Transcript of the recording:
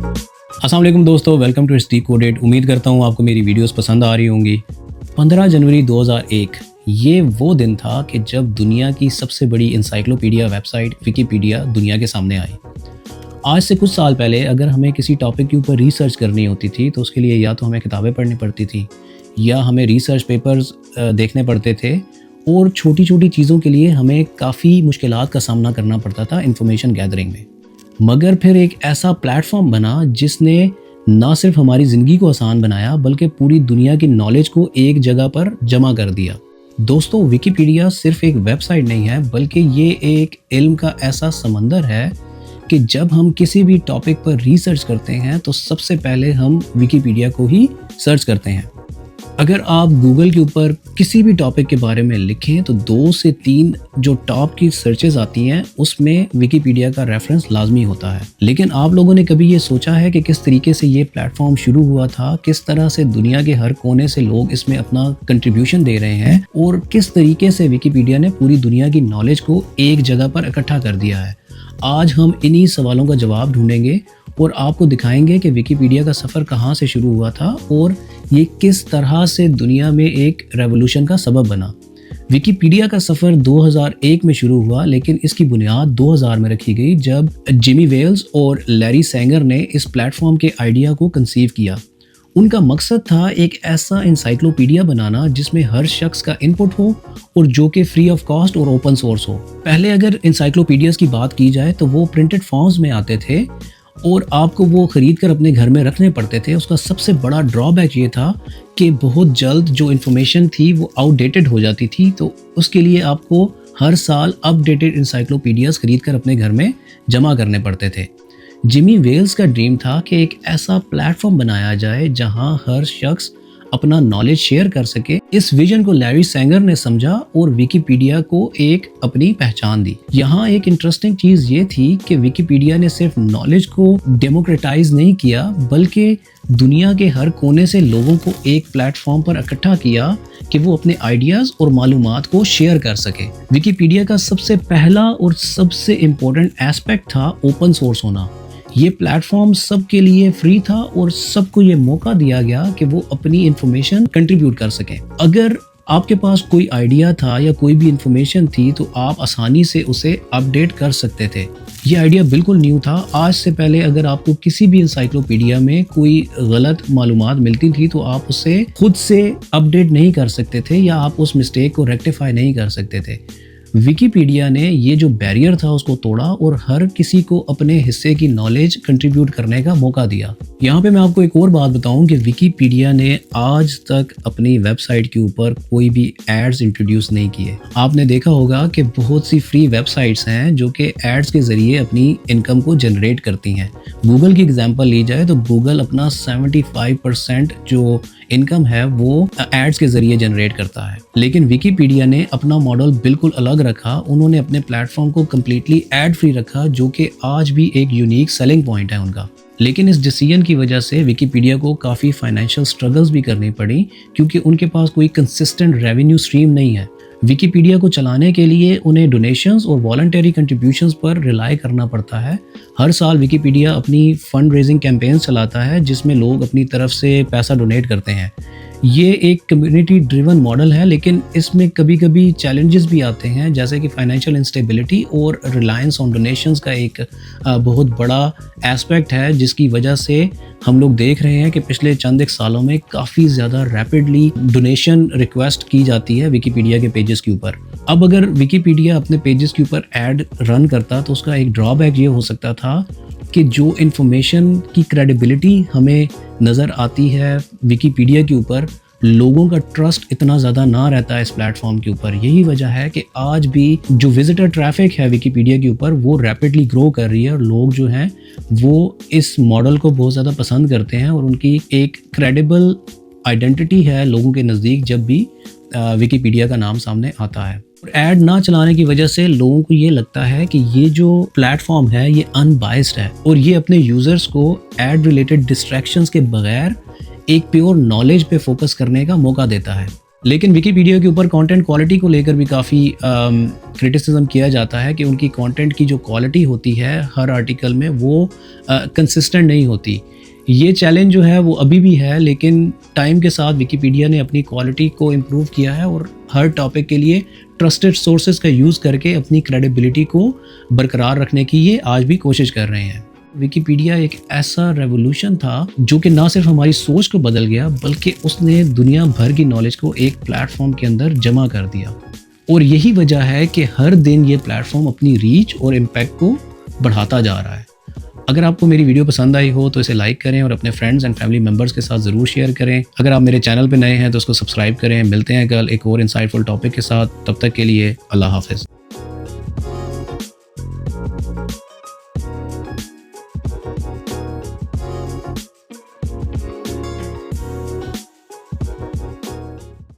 अस्सलाम वालेकुम दोस्तों, वेलकम टू एसटी कोडेड। उम्मीद करता हूँ आपको मेरी वीडियोस पसंद आ रही होंगी। 15 जनवरी 2001 ये वो दिन था कि जब दुनिया की सबसे बड़ी इंसाइक्लोपीडिया वेबसाइट विकिपीडिया दुनिया के सामने आई। आज से कुछ साल पहले अगर हमें किसी टॉपिक के ऊपर रिसर्च करनी होती थी तो उसके लिए या तो हमें किताबें पढ़नी पड़ती थी या हमें रिसर्च पेपर्स देखने पड़ते थे, और छोटी छोटी चीज़ों के लिए हमें काफ़ी मुश्किलात का सामना करना पड़ता था इंफॉर्मेशन गैदरिंग में। मगर फिर एक ऐसा प्लेटफॉर्म बना जिसने ना सिर्फ हमारी ज़िंदगी को आसान बनाया बल्कि पूरी दुनिया की नॉलेज को एक जगह पर जमा कर दिया। दोस्तों, विकिपीडिया सिर्फ एक वेबसाइट नहीं है बल्कि ये एक इल्म का ऐसा समंदर है कि जब हम किसी भी टॉपिक पर रिसर्च करते हैं तो सबसे पहले हम विकिपीडिया को ही सर्च करते हैं। अगर आप गूगल के ऊपर किसी भी टॉपिक के बारे में लिखें तो 2 से 3 जो टॉप की सर्चेज आती हैं उसमें विकिपीडिया का रेफरेंस लाजमी होता है। लेकिन आप लोगों ने कभी ये सोचा है कि किस तरीके से ये प्लेटफॉर्म शुरू हुआ था, किस तरह से दुनिया के हर कोने से लोग इसमें अपना कंट्रीब्यूशन दे रहे हैं और किस तरीके से विकिपीडिया ने पूरी दुनिया की नॉलेज को एक जगह पर इकट्ठा कर दिया है? आज हम इन्हीं सवालों का जवाब ढूंढेंगे और आपको दिखाएंगे कि विकिपीडिया का सफ़र कहाँ से शुरू हुआ था और ये किस तरह से दुनिया में एक रेवोल्यूशन का सबब बना। विकिपीडिया का सफ़र 2001 में शुरू हुआ, लेकिन इसकी बुनियाद 2000 में रखी गई जब जिमी वेल्स और लैरी सैंगर ने इस प्लेटफॉर्म के आइडिया को कंसीव किया। उनका मकसद था एक ऐसा इंसाइक्लोपीडिया बनाना जिसमें हर शख्स का इनपुट हो और जो कि फ्री ऑफ कॉस्ट और ओपन सोर्स हो। पहले अगर इंसाइक्लोपीडियाज की बात की जाए तो वो प्रिंटेड फॉर्म्स में आते थे और आपको वो ख़रीद कर अपने घर में रखने पड़ते थे। उसका सबसे बड़ा ड्रॉबैक ये था कि बहुत जल्द जो इन्फॉर्मेशन थी वो आउटडेटेड हो जाती थी, तो उसके लिए आपको हर साल अपडेटेड इंसाइक्लोपीडियाज ख़रीद कर अपने घर में जमा करने पड़ते थे। जिमी वेल्स का ड्रीम था कि एक ऐसा प्लेटफॉर्म बनाया जाए जहां हर शख्स अपना नॉलेज शेयर कर सके। इस विजन को लैरी सैंगर ने समझा और विकिपीडिया को एक अपनी पहचान दी। यहाँ एक इंटरेस्टिंग चीज़ ये थी कि विकिपीडिया ने सिर्फ नॉलेज को डेमोक्रेटाइज नहीं किया बल्कि दुनिया के हर कोने से लोगों को एक प्लेटफॉर्म पर इकट्ठा किया कि वो अपने आइडियाज़ और मालूमात को शेयर कर सके। विकिपीडिया का सबसे पहला और सबसे इम्पोर्टेंट एस्पेक्ट था ओपन सोर्स होना। ये प्लेटफॉर्म सबके लिए फ्री था और सबको ये मौका दिया गया कि वो अपनी इंफॉर्मेशन कंट्रीब्यूट कर सकें। अगर आपके पास कोई आइडिया था या कोई भी इंफॉर्मेशन थी तो आप आसानी से उसे अपडेट कर सकते थे। ये आइडिया बिल्कुल न्यू था। आज से पहले अगर आपको किसी भी इंसाइक्लोपीडिया में कोई गलत मालूमात मिलती थी तो आप उसे खुद से अपडेट नहीं कर सकते थे या आप उस मिस्टेक को रेक्टिफाई नहीं कर सकते थे। विकिपीडिया ने ये जो बैरियर था उसको तोड़ा और हर किसी को अपने हिस्से की नॉलेज कंट्रीब्यूट करने का मौका दिया। यहाँ पे मैं आपको एक और बात बताऊं कि विकिपीडिया ने आज तक अपनी वेबसाइट के ऊपर कोई भी एड्स इंट्रोड्यूस नहीं किए। आपने देखा होगा कि बहुत सी फ्री वेबसाइट्स हैं जो कि एड्स के ज़रिए अपनी इनकम को जनरेट करती हैं। गूगल की एग्जांपल ली जाए तो गूगल अपना 75% जो इनकम है वो एड्स के ज़रिए जनरेट करता है, लेकिन विकिपीडिया ने अपना मॉडल बिल्कुल अलग रखा। उन्होंने अपने प्लेटफॉर्म को कम्प्लीटली एड फ्री रखा जो कि आज भी एक यूनिक सेलिंग पॉइंट है उनका। लेकिन इस डिसीजन की वजह से विकिपीडिया को काफ़ी फाइनेंशियल स्ट्रगल्स भी करनी पड़ी क्योंकि उनके पास कोई कंसिस्टेंट रेवेन्यू स्ट्रीम नहीं है। विकिपीडिया को चलाने के लिए उन्हें डोनेशंस और वॉलंटरी कंट्रीब्यूशंस पर रिलाई करना पड़ता है। हर साल विकिपीडिया अपनी फंड रेजिंग कैंपेन चलाता है जिसमें लोग अपनी तरफ से पैसा डोनेट करते हैं। ये एक कम्युनिटी ड्रिवन मॉडल है, लेकिन इसमें कभी कभी चैलेंजेस भी आते हैं जैसे कि फाइनेंशियल इंस्टेबिलिटी और रिलायंस ऑन डोनेशंस का एक बहुत बड़ा एस्पेक्ट है, जिसकी वजह से हम लोग देख रहे हैं कि पिछले चंद एक सालों में काफ़ी ज़्यादा रैपिडली डोनेशन रिक्वेस्ट की जाती है विकिपीडिया के पेजेस के ऊपर। अब अगर विकिपीडिया अपने पेजेस के ऊपर ऐड रन करता तो उसका एक ड्रॉबैक ये हो सकता था कि जो इन्फॉर्मेशन की क्रेडिबिलिटी हमें नज़र आती है विकिपीडिया के ऊपर, लोगों का ट्रस्ट इतना ज़्यादा ना रहता है इस प्लेटफॉर्म के ऊपर। यही वजह है कि आज भी जो विजिटर ट्रैफिक है विकिपीडिया के ऊपर वो रैपिडली ग्रो कर रही है और लोग जो हैं वो इस मॉडल को बहुत ज़्यादा पसंद करते हैं और उनकी एक क्रेडिबल आइडेंटिटी है लोगों के नज़दीक जब भी विकिपीडिया का नाम सामने आता है। ऐड ना चलाने की वजह से लोगों को ये लगता है कि ये जो प्लेटफॉर्म है ये अनबाइस्ड है और ये अपने यूजर्स को ऐड रिलेटेड डिस्ट्रैक्शंस के बगैर एक प्योर नॉलेज पे फोकस करने का मौका देता है। लेकिन विकिपीडिया के ऊपर कंटेंट क्वालिटी को लेकर भी काफ़ी क्रिटिसिज्म किया जाता है कि उनकी कंटेंट की जो क्वालिटी होती है हर आर्टिकल में वो कंसिस्टेंट नहीं होती। ये चैलेंज जो है वो अभी भी है, लेकिन टाइम के साथ विकिपीडिया ने अपनी क्वालिटी को इम्प्रूव किया है और हर टॉपिक के लिए ट्रस्टेड सोर्सेज का यूज़ करके अपनी क्रेडिबिलिटी को बरकरार रखने की ये आज भी कोशिश कर रहे हैं। विकिपीडिया एक ऐसा रेवोल्यूशन था जो कि ना सिर्फ हमारी सोच को बदल गया, बल्कि उसने दुनिया भर की नॉलेज को एक प्लेटफॉर्म के अंदर जमा कर दिया। और यही वजह है कि हर दिन ये प्लेटफॉर्म अपनी रीच और इम्पैक्ट को बढ़ाता जा रहा है। अगर आपको मेरी वीडियो पसंद आई हो तो इसे लाइक करें और अपने फ्रेंड्स एंड फैमिली मेम्बर्स के साथ ज़रूर शेयर करें। अगर आप मेरे चैनल पर नए हैं तो उसको सब्सक्राइब करें। मिलते हैं कल एक और इंसाइटफुल टॉपिक के साथ, तब तक के लिए अल्लाह हाफ़िज़।